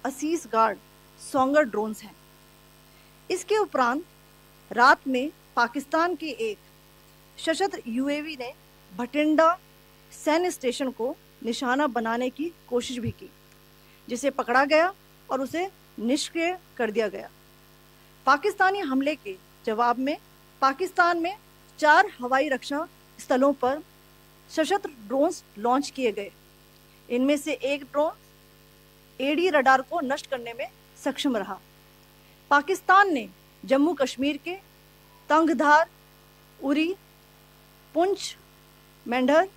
असीस guard Songar drones हैं। इसके उपरांत रात में पाकिस्तान के एक सशस्त्र यूएवी ने भटिंडा सैन्य स्टेशन को निशाना बनाने की कोशिश भी की, जिसे पकड़ा गया और उसे निष्क्रिय कर दिया गया। पाकिस्तानी हमले के जवाब में पाकिस्तान में 4 हवाई रक्षा स्थलों पर सशस्त्र ड्रोन्स लॉन्च किए गए। इनमें से एक ड्रोन एडी रडार को नष्ट करने में सक्षम रहा। पाकिस्तान ने जम्मू कश्मीर के तंगधार, उरी, पुंछ, मेंढर,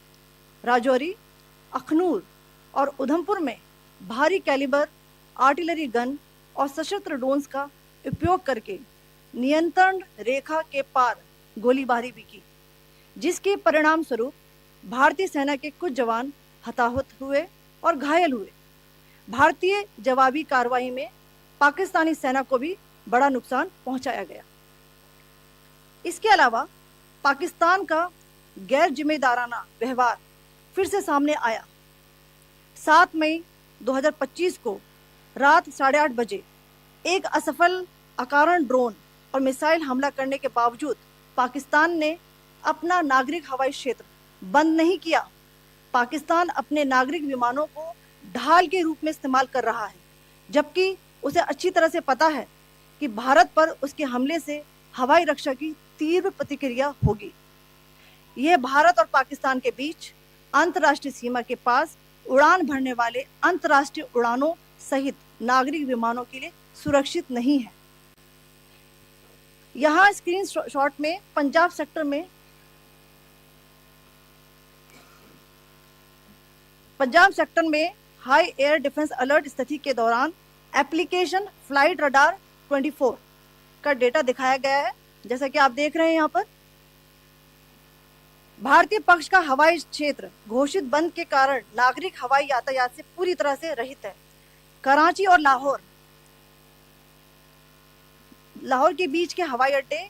राजौरी, अखनूर और उधमपुर में भारी कैलिबर आर्टिलरी गन और सशस्त्र ड्रोन्स का उपयोग करके नियंत्रण रेखा के पार गोलीबारी भी की, जिसके परिणाम स्वरूप भारतीय सेना के कुछ जवान हताहत हुए और घायल हुए। भारतीय जवाबी कार्रवाई में पाकिस्तानी सेना को भी बड़ा नुकसान पहुंचाया गया। इसके अलावा पाकिस्तान का गैर जिम्मेदाराना व्यवहार फिर से सामने आया। 7 मई 2025 को रात 8:30 बजे एक असफल अकारण ड्रोन और मिसाइल हमला करने के बावजूद पाकिस्तान ने अपना नागरिक हवाई क्षेत्र बंद नहीं किया। पाकिस्तान अपने नागरिक विमानों को ढाल के रूप में इस्तेमाल कर रहा है, जबकि उसे अच्छी तरह से पता है कि भारत पर उसके हमले से हवाई रक्षा की तीव्र प्रतिक्रिया होगी। यह भारत और पाकिस्तान के बीच अंतर्राष्ट्रीय सीमा के पास उड़ान भरने वाले अंतर्राष्ट्रीय उड़ानों सहित नागरिक विमानों के लिए सुरक्षित नहीं है। यहाँ स्क्रीन शॉट में पंजाब सेक्टर में हाई एयर डिफेंस अलर्ट स्थिति के दौरान एप्लीकेशन फ्लाइट रडार 24 का डेटा दिखाया गया है। जैसा कि आप देख रहे हैं यहाँ पर भारतीय पक्ष का हवाई क्षेत्र घोषित बंद के कारण नागरिक हवाई यातायात से पूरी तरह से रहित है। कराची और लाहौर के बीच के हवाई अड्डे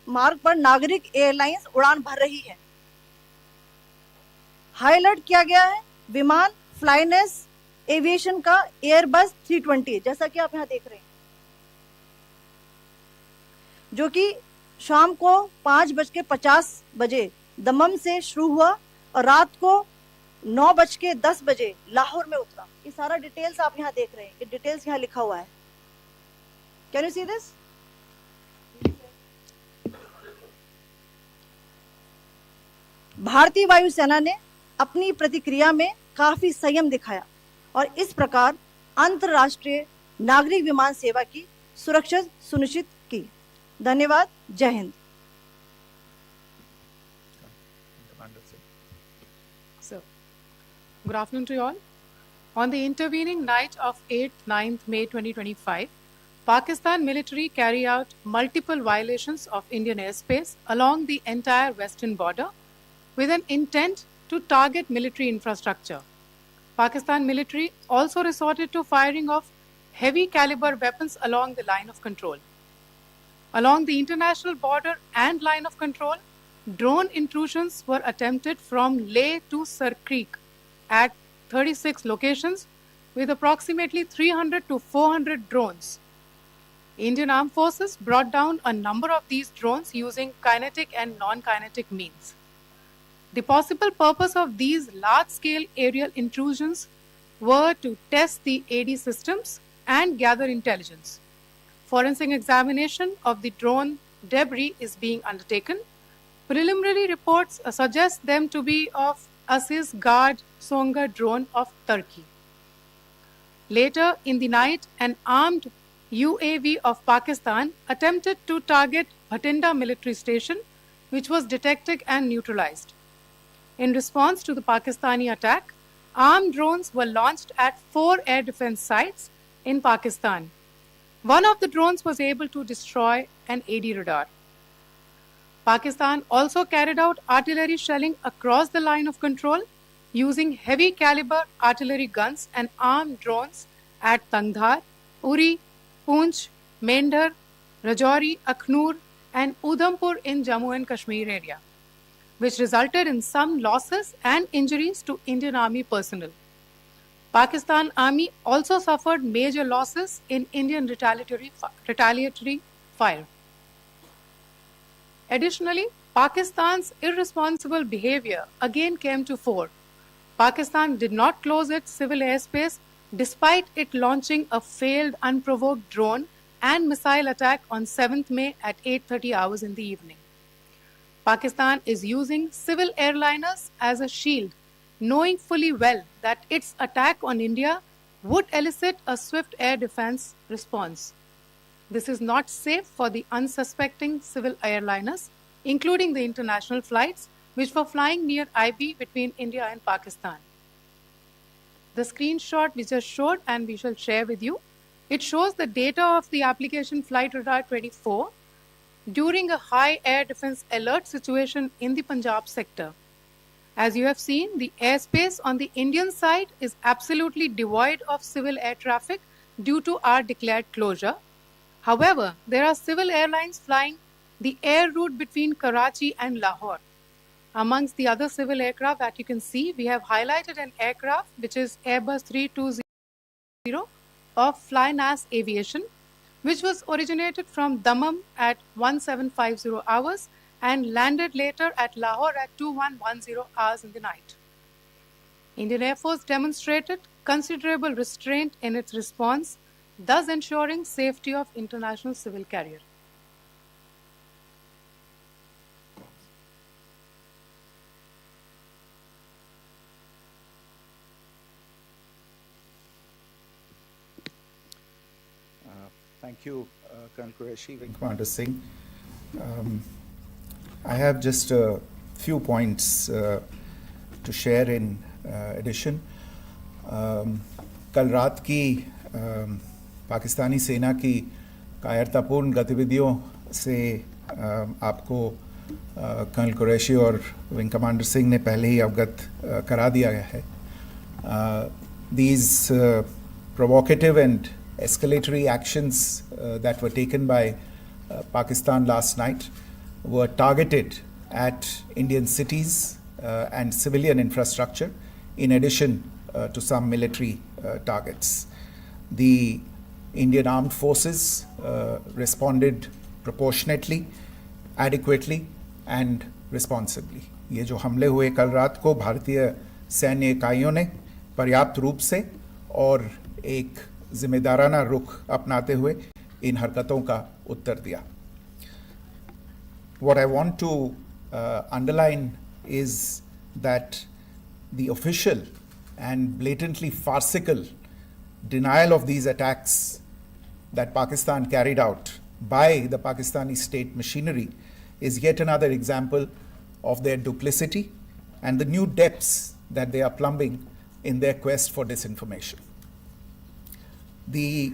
मार्ग पर नागरिक एयरलाइंस उड़ान भर रही है। हाई अलर्ट किया गया है विमान फ्लाइनेस एविएशन का एयरबस 320, जैसा कि आप यहाँ देख रहे हैं, जो कि शाम को 5:50 बजे दमम से शुरू हुआ और रात को 9:10 बजे लाहौर में उतरा। ये सारा डिटेल्स आप यहाँ देख रहे हैं, ये डिटेल्स यहाँ लिखा हुआ है। Can you see this? भारतीय वायुसेना ने अपनी प्रतिक्रिया में काफी संयम दिखाया और इस प्रकार अंतरराष्ट्रीय नागरिक विमान सेवा की सुरक्षा सुनिश्चित की। धन्यवाद। जय Hind. So, good afternoon to you all. On the intervening night of 8th 9th May 2025, Pakistan military carry out multiple violations of Indian airspace along the entire western border with an intent to target military infrastructure. Pakistan military also resorted to firing of heavy caliber weapons along the line of control. Along the international border and line of control, drone intrusions were attempted from Leh to Sir Creek at 36 locations with approximately 300 to 400 drones. Indian Armed Forces brought down a number of these drones using kinetic and non-kinetic means. The possible purpose of these large-scale aerial intrusions were to test the AD systems and gather intelligence. Forensic examination of the drone debris is being undertaken. Preliminary reports suggest them to be of Aziz Guard Songa drone of Turkey. Later in the night, an armed UAV of Pakistan attempted to target Bhatinda military station, which was detected and neutralized. In response to the Pakistani attack, armed drones were launched at 4 air defense sites in Pakistan. One of the drones was able to destroy an AD radar. Pakistan also carried out artillery shelling across the line of control using heavy caliber artillery guns and armed drones at Tangdhar, Uri, Poonch, Mendhar, Rajouri, Akhnoor and Udhampur in Jammu and Kashmir area, which resulted in some losses and injuries to Indian Army personnel. Pakistan Army also suffered major losses in Indian retaliatory fire. Additionally, Pakistan's irresponsible behavior again came to fore. Pakistan did not close its civil airspace despite it launching a failed unprovoked drone and missile attack on 7th May at 8:30 hours in the evening. Pakistan is using civil airliners as a shield, knowing fully well that its attack on India would elicit a swift air defense response. This is not safe for the unsuspecting civil airliners, including the international flights which were flying near IB between India and Pakistan. The screenshot we just showed and we shall share with you, it shows the data of the application Flight Radar 24 during a high air defense alert situation in the Punjab sector. As you have seen, the airspace on the Indian side is absolutely devoid of civil air traffic due to our declared closure. However, there are civil airlines flying the air route between Karachi and Lahore. Amongst the other civil aircraft that you can see, we have highlighted an aircraft which is Airbus 320 of Flynas Aviation, which was originated from Dammam at 1750 hours and landed later at Lahore at 2110 hours in the night. Indian Air Force demonstrated considerable restraint in its response, thus ensuring safety of international civil carrier. Thank you, Colonel Qureshi, Wing Commander Singh. I have just a few points to share in addition. कल रात की पाकिस्तानी सेना की कायरतापूर्ण गतिविधियों से आपको colonel Qureshi और विंग कमांडर सिंह ने पहले ही अवगत करा दिया गया है. These provocative and escalatory actions that were taken by Pakistan last night were targeted at Indian cities and civilian infrastructure, in addition to some military targets. The Indian Armed Forces responded proportionately, adequately and responsibly. ये जो हमले हुए कल रात को भारतीय सैन्य इकाइयों ने पर्याप्त रूप से और एक जिम्मेदाराना रुख अपनाते हुए इन हरकतों का उत्तर दिया. What I want to underline is that the official and blatantly farcical denial of these attacks that Pakistan carried out by the Pakistani state machinery is yet another example of their duplicity and the new depths that they are plumbing in their quest for disinformation. The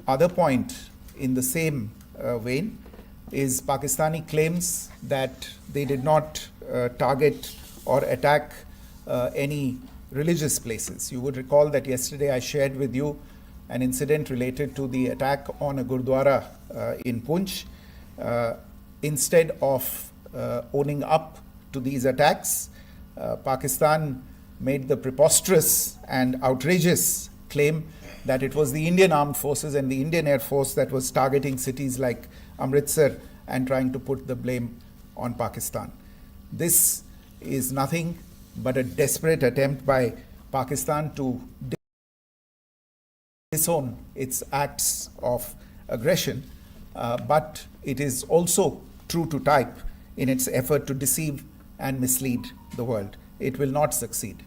other point in the same vein is Pakistani claims that they did not target or attack any religious places. You would recall that yesterday I shared with you an incident related to the attack on a Gurdwara in Poonch. Instead of owning up to these attacks, Pakistan made the preposterous and outrageous claim that it was the Indian Armed Forces and the Indian Air Force that was targeting cities like Amritsar and trying to put the blame on Pakistan. This is nothing but a desperate attempt by Pakistan to disown its acts of aggression, but it is also true to type in its effort to deceive and mislead the world. It will not succeed.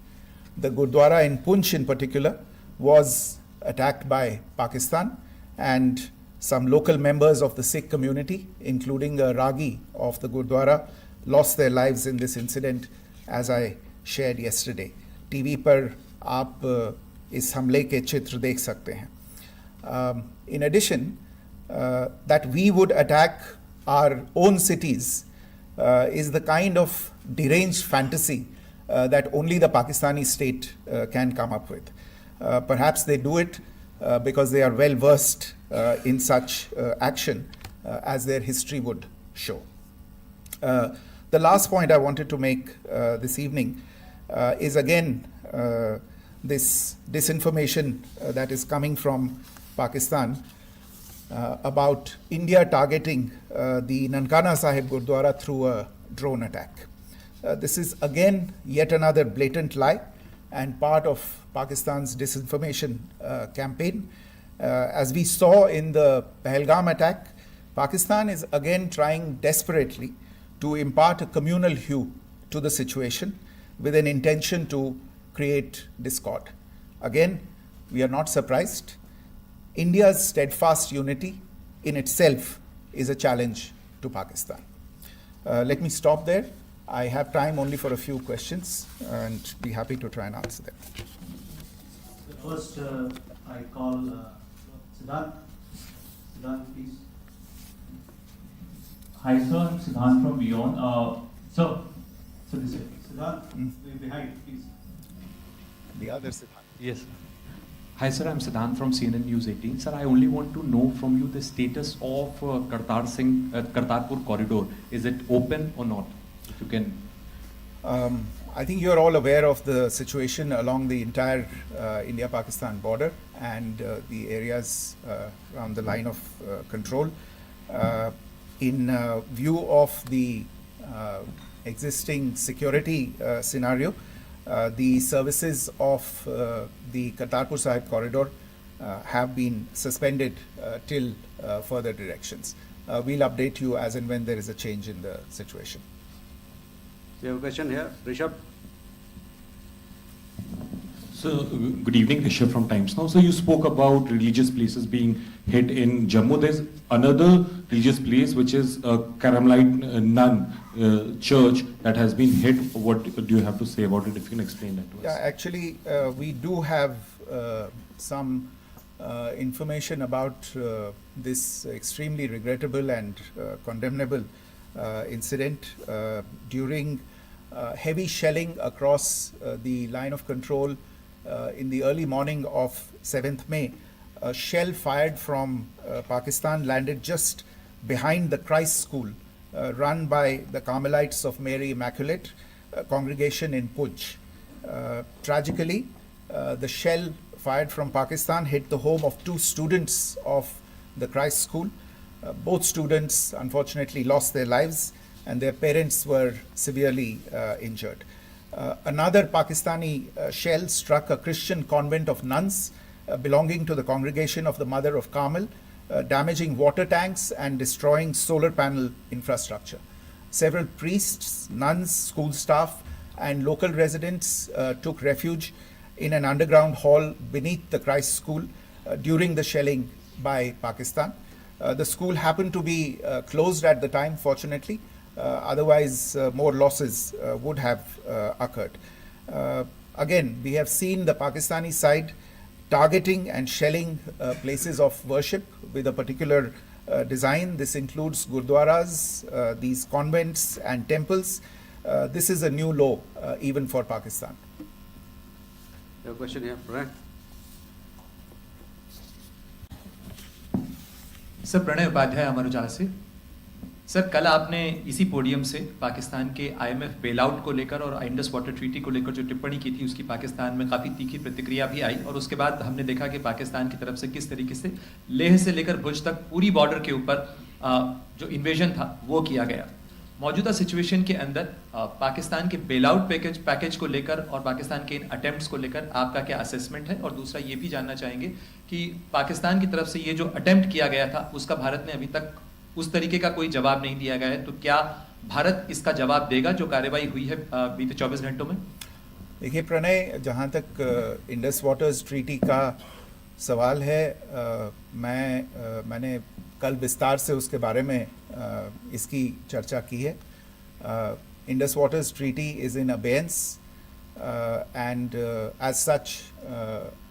The Gurdwara in Poonch in particular was attacked by Pakistan, and some local members of the Sikh community, including a Ragi of the Gurdwara, lost their lives in this incident, as I shared yesterday. TV पर आप इस हमले के चित्र देख सकते हैं. In addition, that we would attack our own cities is the kind of deranged fantasy that only the Pakistani state can come up with. Perhaps they do it because they are well versed in such action, as their history would show. The last point I wanted to make this evening is again this disinformation that is coming from Pakistan about India targeting the Nankana Sahib Gurdwara through a drone attack. This is again yet another blatant lie and part of Pakistan's disinformation campaign. As we saw in the Pahalgam attack, Pakistan is again trying desperately to impart a communal hue to the situation with an intention to create discord. Again, we are not surprised. India's steadfast unity in itself is a challenge to Pakistan. Let me stop there. I have time only for a few questions and be happy to try and answer them. First, I call Siddharth. Siddharth, please. Hi, sir. I'm Siddharth from Beyond. So this is Siddharth, behind, please. The other Siddharth. yes. Hi, sir. I'm Siddharth from CNN News 18. Sir, I only want to know from you the status of Kartarpur corridor. Is it open or not? If you can. I think you're all aware of the situation along the entire India-Pakistan border and the areas around the line of control. In view of the existing security scenario, the services of the Kartarpur Sahib corridor have been suspended till further directions. We'll update you as and when there is a change in the situation. We have a question here. Rishabh. So, good evening, Rishabh from Times Now. So, you spoke about religious places being hit in Jammu. There's another religious place which is a Carmelite nun church that has been hit. What do you have to say about it? If you can explain that to us. Yeah, actually, we do have some information about this extremely regrettable and condemnable incident. During heavy shelling across the line of control in the early morning of 7th May, a shell fired from Pakistan landed just behind the Christ School run by the Carmelites of Mary Immaculate congregation in Puj. Tragically, the shell fired from Pakistan hit the home of 2 students of the Christ School. Both students unfortunately lost their lives and their parents were severely injured. Another Pakistani shell struck a Christian convent of nuns belonging to the congregation of the Mother of Carmel, damaging water tanks and destroying solar panel infrastructure. Several priests, nuns, school staff, and local residents took refuge in an underground hall beneath the Christ School during the shelling by Pakistan. The school happened to be closed at the time, fortunately. Otherwise, more losses would have occurred. Again, we have seen the Pakistani side targeting and shelling places of worship with a particular design. This includes gurdwaras, these convents and temples. This is a new low even for Pakistan. You have a question here, Brian. Sir Pranay Upadhyay Amar Ujala से। Sir कल आपने इसी podium से पाकिस्तान के IMF bailout को लेकर और Indus water treaty को लेकर जो टिप्पणी की थी उसकी पाकिस्तान में काफ़ी तीखी प्रतिक्रिया भी आई और उसके बाद हमने देखा कि पाकिस्तान की तरफ से किस तरीके से लेह से लेकर भुज तक पूरी बॉर्डर के ऊपर जो इन्वेजन था वो किया गया। मौजूदा सिचुएशन के अंदर पाकिस्तान के बेलआउट पैकेज को लेकर और पाकिस्तान के इन अटेम्प्ट्स को लेकर आपका क्या असेसमेंट है? और दूसरा ये भी जानना चाहेंगे कि पाकिस्तान की तरफ से ये जो अटेम्प्ट किया गया था उसका भारत ने अभी तक उस तरीके का कोई जवाब नहीं दिया गया है, तो क्या भारत इसका जवाब देगा जो कार्रवाई हुई है बीते 24 घंटों में? देखिए प्रणय, जहाँ तक इंडस वाटर्स ट्रीटी का सवाल है, मैंने कल विस्तार से उसके बारे में इसकी चर्चा की है. Indus waters treaty is in abeyance and as such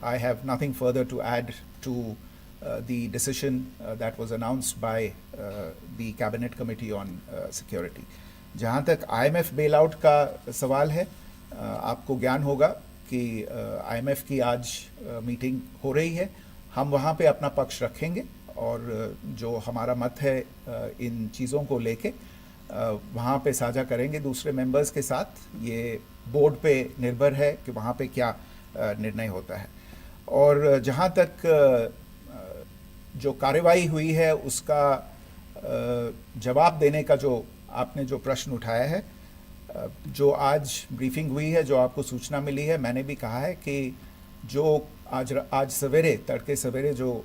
I have nothing further to add to the decision that was announced by the Cabinet Committee on Security. जहाँ तक IMF bailout का सवाल है, आपको ज्ञान होगा कि IMF की आज मीटिंग हो रही है. हम वहाँ पे अपना पक्ष रखेंगे और जो हमारा मत है इन चीज़ों को लेके वहाँ पे साझा करेंगे दूसरे मेंबर्स के साथ. ये बोर्ड पे निर्भर है कि वहाँ पे क्या निर्णय होता है। और जहाँ तक जो कार्रवाई हुई है उसका जवाब देने का जो आपने जो प्रश्न उठाया है, जो आज ब्रीफिंग हुई है, जो आपको सूचना मिली है, मैंने भी कहा है कि जो आज सवेरे तड़के सवेरे जो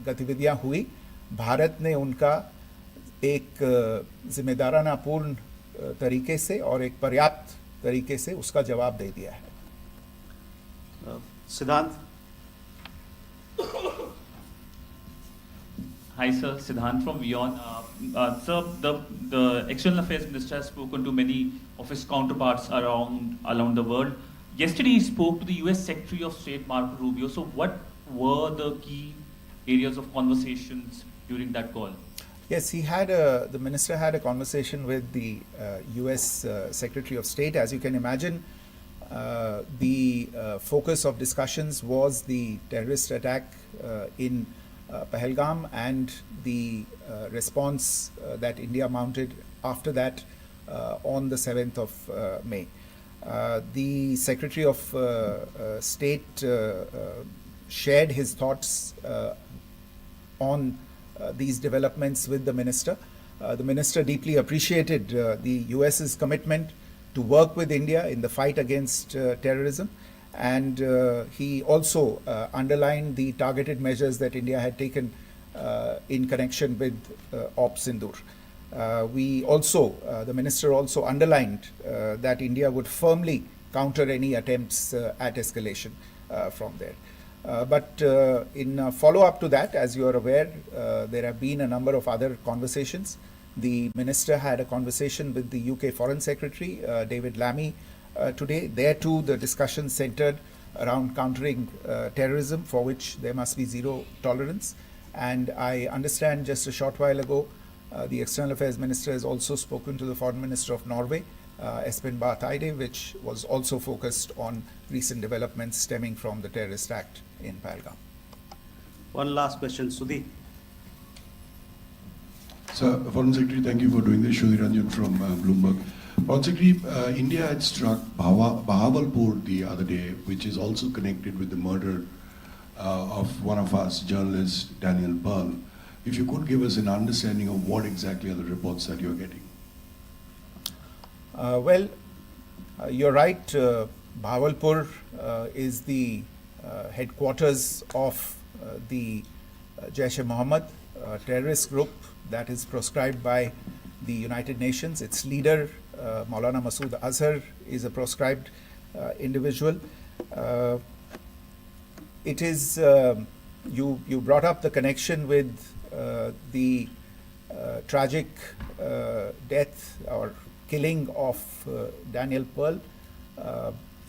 गतिविधियां हुई, भारत ने उनका एक जिम्मेदारानापूर्ण तरीके से और एक पर्याप्त तरीके से उसका जवाब दे दिया है। Siddhant. Hi, sir. Siddhant from Vion. Sir, the External Affairs Minister has spoken to many of his counterparts around the world. Yesterday, he spoke to the U.S. Secretary of State Marco Rubio. So, what were the key areas of conversations during that call? Yes, the minister had a conversation with the U.S. Secretary of State. As you can imagine, the focus of discussions was the terrorist attack in Pahalgam and the response that India mounted after that on the 7th of May. The Secretary of State shared his thoughts on these developments with the minister. The minister deeply appreciated the US's commitment to work with India in the fight against terrorism, and he also underlined the targeted measures that India had taken in connection with Ops Sindoor. The minister also underlined that India would firmly counter any attempts at escalation from there. But in follow-up to that, as you are aware, there have been a number of other conversations. The minister had a conversation with the UK Foreign Secretary, David Lammy, today. There too, the discussion centered around countering terrorism, for which there must be zero tolerance. And I understand just a short while ago, the External Affairs Minister has also spoken to the Foreign Minister of Norway, Espen Barth Eide, which was also focused on recent developments stemming from the terrorist act in Pahalgam. One last question, Sudhi. Sir, Foreign Secretary, thank you for doing this. Sudhi Ranjan from Bloomberg. Foreign Secretary, India had struck Bahawalpur the other day, which is also connected with the murder of one of us, journalist Daniel Pearl. If you could give us an understanding of what exactly are the reports that you're getting. You're right. Bahawalpur is the headquarters of the Jaish-e-Mohammed terrorist group that is proscribed by the United Nations. Its leader, Maulana Masood Azhar, is a proscribed individual. It is, you brought up the connection with the tragic death or killing of Daniel Pearl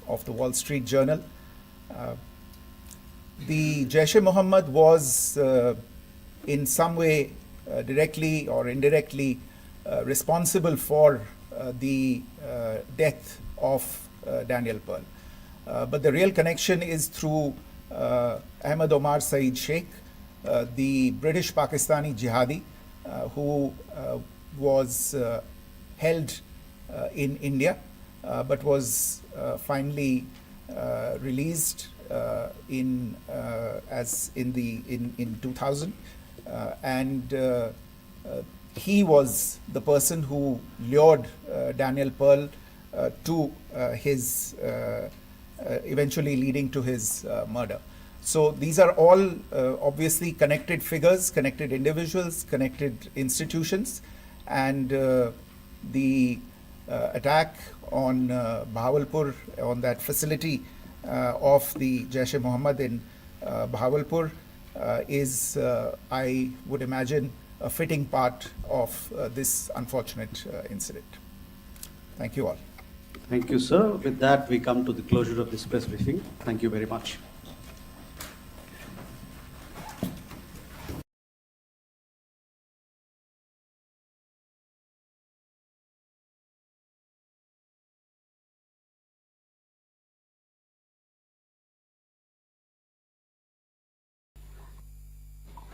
of the Wall Street Journal. The Jaish-e-Mohammed was in some way directly or indirectly responsible for the death of Daniel Pearl. But the real connection is through Ahmed Omar Saeed Sheikh, the British Pakistani jihadi who was held in India but was finally released in 2000, and he was the person who lured Daniel Pearl to his eventually leading to his murder. So these are all obviously connected figures, connected individuals, connected institutions, and the attack on Bahawalpur, on that facility of the Jaish-e-Mohammed in Bahawalpur is, I would imagine, a fitting part of this unfortunate incident. Thank you all. Thank you, sir. With that, we come to the closure of this press briefing. Thank you very much.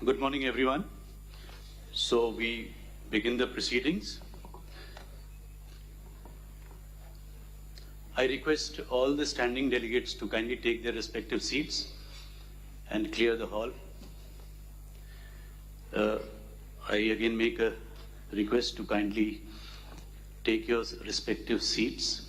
Good morning, everyone. So we begin the proceedings. I request all the standing delegates to kindly take their respective seats and clear the hall. I again make a request to kindly take your respective seats.